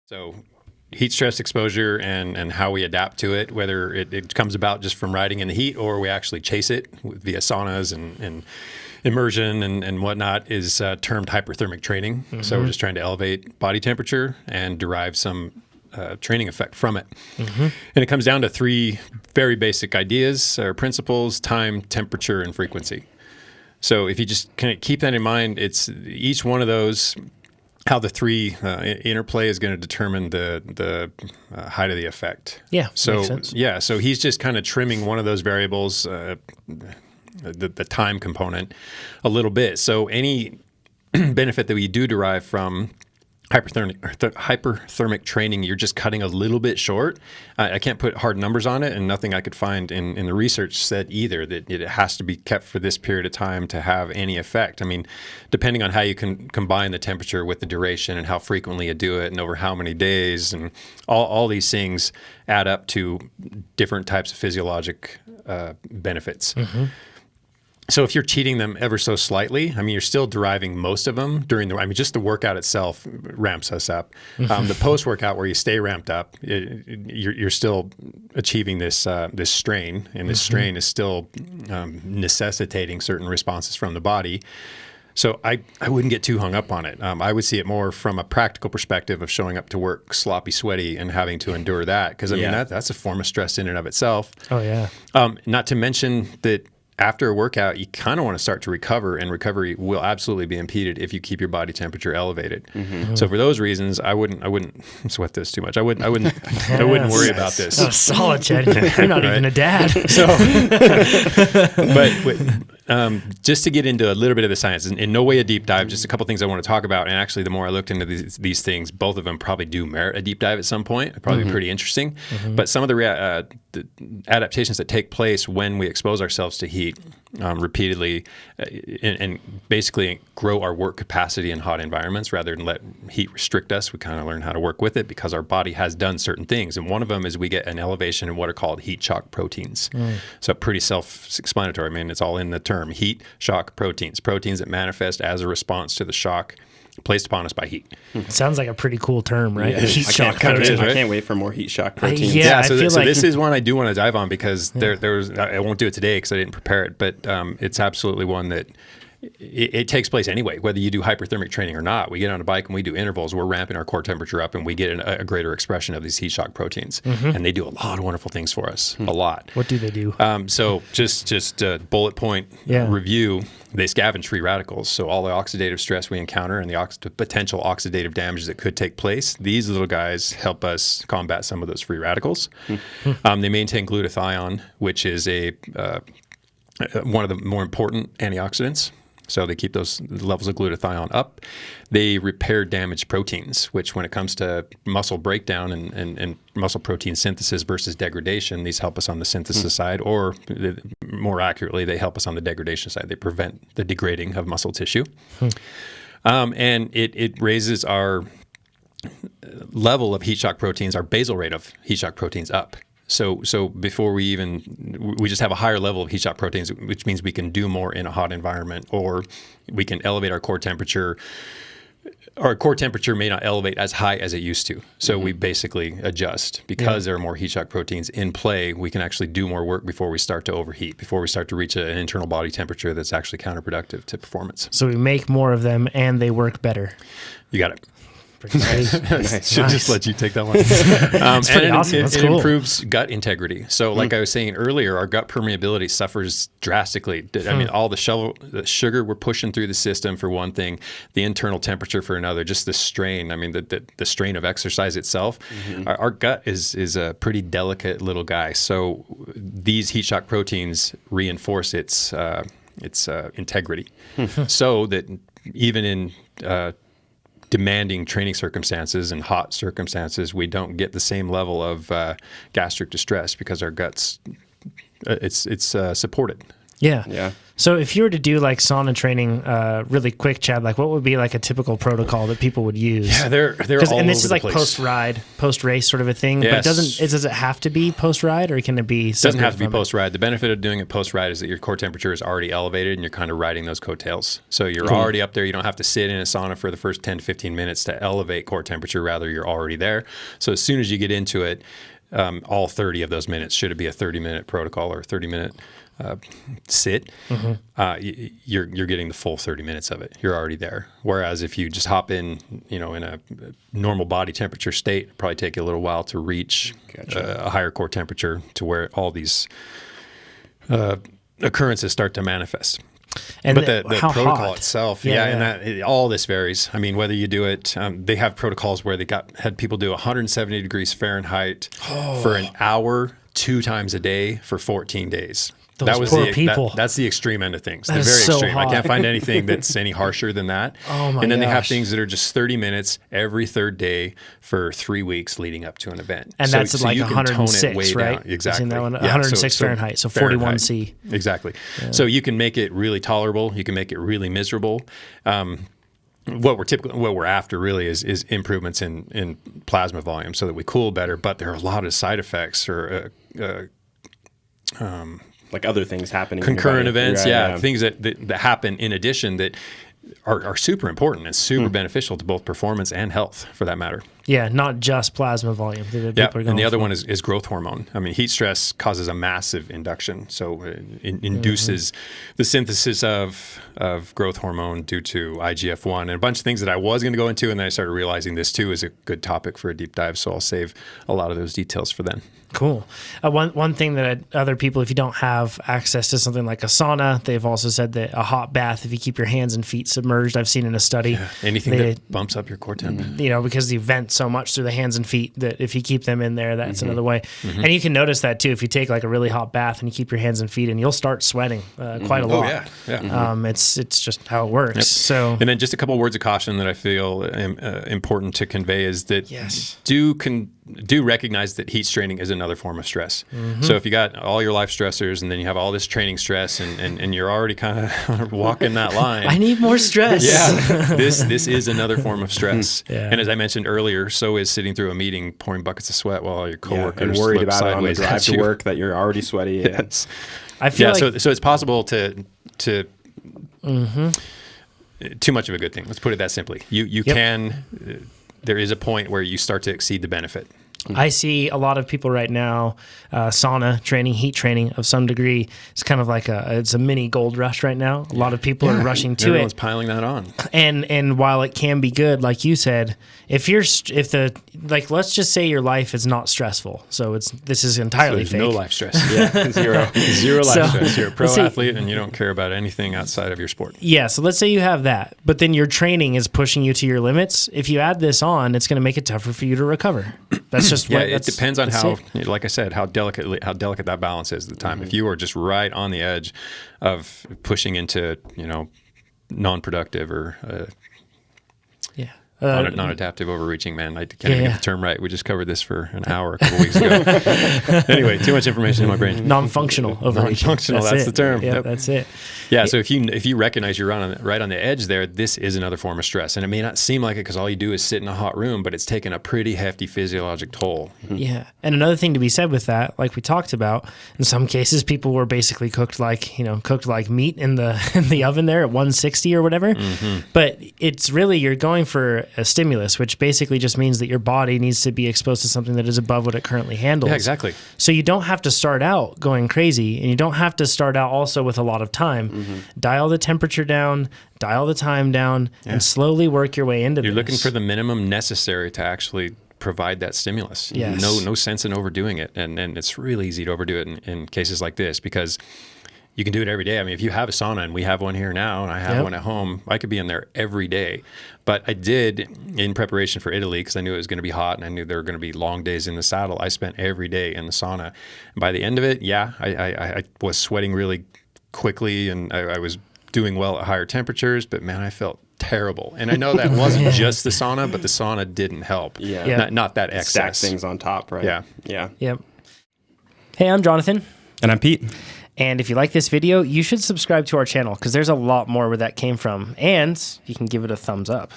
So heat stress exposure and how we adapt to it, whether it comes about just from riding in the heat or we actually chase it via saunas and immersion and whatnot, is termed hyperthermic training. Mm-hmm. So we're just trying to elevate body temperature and derive some training effect from it. Mm-hmm. And it comes down to three very basic ideas or principles: time, temperature, and frequency. So if you just kind of keep that in mind, it's each one of those, how the three interplay is going to determine the height of the effect. Yeah, so makes sense. Yeah, so he's just kind of trimming one of those variables, the time component, a little bit. So any benefit that we do derive from hyperthermic training, you're just cutting a little bit short. I can't put hard numbers on it, and nothing I could find in the research said either that it has to be kept for this period of time to have any effect. I mean, depending on how you can combine the temperature with the duration and how frequently you do it and over how many days, and all these things add up to different types of physiologic benefits. Mm-hmm. So if you're cheating them ever so slightly, I mean, you're still deriving most of them during just the workout itself ramps us up. The post-workout where you stay ramped up, you're still achieving this strain, and this strain is still necessitating certain responses from the body. So I wouldn't get too hung up on it. I would see it more from a practical perspective of showing up to work sloppy, sweaty, and having to endure that. Because, I mean, that's a form of stress in and of itself. Oh, yeah. Not to mention that after a workout, you kind of want to start to recover, and recovery will absolutely be impeded if you keep your body temperature elevated. Mm-hmm. So for those reasons, I wouldn't sweat this too much. I wouldn't worry about this. Oh, solid, Chad. You're not even a dad. So, but just to get into a little bit of the science, in no way a deep dive, just a couple things I want to talk about. And actually, the more I looked into these things, both of them probably do merit a deep dive at some point. It'd probably be pretty interesting. Mm-hmm. But some of the adaptations that take place when we expose ourselves to heat repeatedly and basically grow our work capacity in hot environments rather than let heat restrict us. We kind of learn how to work with it because our body has done certain things. And one of them is we get an elevation in what are called heat shock proteins. So pretty self-explanatory. I mean, it's all in the term: heat shock proteins that manifest as a response to the shock placed upon us by heat. Sounds like a pretty cool term, right? Yeah, I can't wait for more heat shock proteins. So this is one I do want to dive on because there was, I won't do it today because I didn't prepare it, but it's absolutely one that it takes place anyway, whether you do hyperthermic training or not. We get on a bike and we do intervals, we're ramping our core temperature up, and we get a greater expression of these heat shock proteins. Mm-hmm. And they do a lot of wonderful things for us, a lot. What do they do? So just a bullet point review. They scavenge free radicals. So all the oxidative stress we encounter and the potential oxidative damage that could take place, these little guys help us combat some of those free radicals. Mm-hmm. They maintain glutathione, which is one of the more important antioxidants. So they keep those levels of glutathione up. They repair damaged proteins, which when it comes to muscle breakdown and muscle protein synthesis versus degradation, these help us on the synthesis side, or more accurately, they help us on the degradation side. They prevent the degrading of muscle tissue. And it raises our level of heat shock proteins, our basal rate of heat shock proteins up. So before we just have a higher level of heat shock proteins, which means we can do more in a hot environment, or we can elevate our core temperature. Our core temperature may not elevate as high as it used to. So we basically adjust. Because there are more heat shock proteins in play, we can actually do more work before we start to overheat, before we start to reach an internal body temperature that's actually counterproductive to performance. So we make more of them and they work better. You got it. Nice. Should just let you take that one. It's pretty awesome. That's it cool. improves gut integrity. So like I was saying earlier, our gut permeability suffers drastically. I mean, all the sugar we're pushing through the system for one thing, the internal temperature for another, just the strain. I mean, the strain of exercise itself. Our gut is a pretty delicate little guy. So these heat shock proteins reinforce its integrity. So that even in demanding training circumstances and hot circumstances, we don't get the same level of gastric distress because our guts, it's supported. Yeah. Yeah. So if you were to do like sauna training, really quick, Chad, like what would be like a typical protocol that people would use? Yeah, they're all and this over is the like place. post-ride, post-race sort of a thing. Yes. But does it have to be post-ride, or can it be? It doesn't have to be post-ride. The benefit of doing it post-ride is that your core temperature is already elevated and you're kind of riding those coattails. So you're already up there. You don't have to sit in a sauna for the first 10 to 15 minutes to elevate core temperature. Rather, you're already there. So as soon as you get into it, all 30 of those minutes, should it be a 30-minute protocol or a 30-minute sit, you're getting the full 30 minutes of it. You're already there. Whereas if you just hop in, in a normal body temperature state, it'll probably take you a little while to reach a higher core temperature to where all these occurrences start to manifest. But the protocol itself, all this varies. I mean, whether you do it, they have protocols where they had people do 170 degrees Fahrenheit for an hour, 2 times a day for 14 days. Those poor people. That's the extreme end of things. That They're is very so extreme. hot. I can't find anything that's any harsher than that. Oh my And then they have gosh. things that are just 30 minutes every third day for 3 weeks leading up to an event. And that's like you can tone it 106, way right? down. Exactly. I've seen that one, Yeah, 106 Fahrenheit, so 41 C. Exactly. Yeah. So you can make it really tolerable. You can make it really miserable. What we're after really is improvements in plasma volume so that we cool better. But there are a lot of side effects or like other things happening. Concurrent events, things that happen in addition that are super important and super beneficial to both performance and health, for that matter. Yeah, not just plasma volume. And the other one is growth hormone. I mean, heat stress causes a massive induction, so it induces the synthesis of growth hormone due to IGF-1 and a bunch of things that I was going to go into, and then I started realizing this too is a good topic for a deep dive, so I'll save a lot of those details for then. Cool. One thing that other people, if you don't have access to something like a sauna, they've also said that a hot bath, if you keep your hands and feet submerged, I've seen in a study. Anything that bumps up your core temp. Because you vent so much through the hands and feet that if you keep them in there, that's another way. And you can notice that too. If you take like a really hot bath and you keep your hands and feet in, you'll start sweating quite a lot. It's just how it works. Yep. So, and then just a couple of words of caution that I feel important to convey is that do recognize that heat training is another form of stress. So if you got all your life stressors and then you have all this training stress and you're already kind of walking that line. I need more stress. Yeah, this is another form of stress. And as I mentioned earlier, so is sitting through a meeting, pouring buckets of sweat while all your coworkers and worried look about it on the sideways drive at to you. work that you're already sweaty. Yes. I feel like so it's possible to too much of a good thing. Let's put it that simply. You can. There is a point where you start to exceed the benefit. I see a lot of people right now, sauna training, heat training of some degree. It's kind of like it's a mini gold rush right now. A lot of people are rushing to Everyone's it. piling that on. And while it can be good, like you said, let's just say your life is not stressful. So this is entirely so fake. No life stress. Zero life stress. You're a pro let's athlete and you don't care about anything outside of your sport. Yeah. So let's say you have that, but then your training is pushing you to your limits. If you add this on, it's going to make it tougher for you to recover. That's just it depends on like I said, how delicate that balance is at the time. If you are just right on the edge of pushing into, non-productive or non-adaptive overreaching, man. I can't even get the term right. We just covered this for an hour a couple weeks ago. Anyway, too much information in my brain. Non-functional overreaching. Non-functional, that's the term. Yeah, that's it. Yeah, so if you recognize you're right on the edge there, this is another form of stress. And it may not seem like it because all you do is sit in a hot room, but it's taken a pretty hefty physiologic toll. Yeah. And another thing to be said with that, like we talked about, in some cases people were basically cooked like meat in the oven there at 160 or whatever. But it's really, you're going for a stimulus, which basically just means that your body needs to be exposed to something that is above what it currently handles. Yeah, exactly. So you don't have to start out going crazy, and you don't have to start out also with a lot of time. Dial the temperature down, dial the time down, and slowly work your way into this. You're looking for the minimum necessary to actually provide that stimulus. Yes. No sense in overdoing it. And it's really easy to overdo it in cases like this because you can do it every day. I mean, if you have a sauna, and we have one here now, and I have one at home, I could be in there every day. But I did, in preparation for Italy, because I knew it was going to be hot and I knew there were going to be long days in the saddle, I spent every day in the sauna. And by the end of it, I was sweating really quickly, and I was doing well at higher temperatures, but man, I felt terrible. And I know that wasn't just the sauna, but the sauna didn't help. Not that excess. Stack things on top, right? Yeah. Yep. Hey, I'm Jonathan. And I'm Pete. And if you like this video, you should subscribe to our channel because there's a lot more where that came from. And you can give it a thumbs up.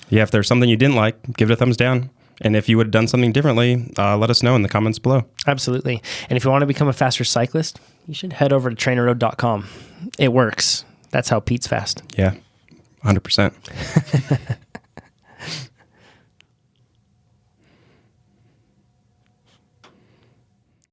Yeah, if there's something you didn't like, give it a thumbs down. And if you would have done something differently, let us know in the comments below. Absolutely. And if you want to become a faster cyclist, you should head over to TrainerRoad.com. It works. That's how Pete's fast. Yeah, 100%.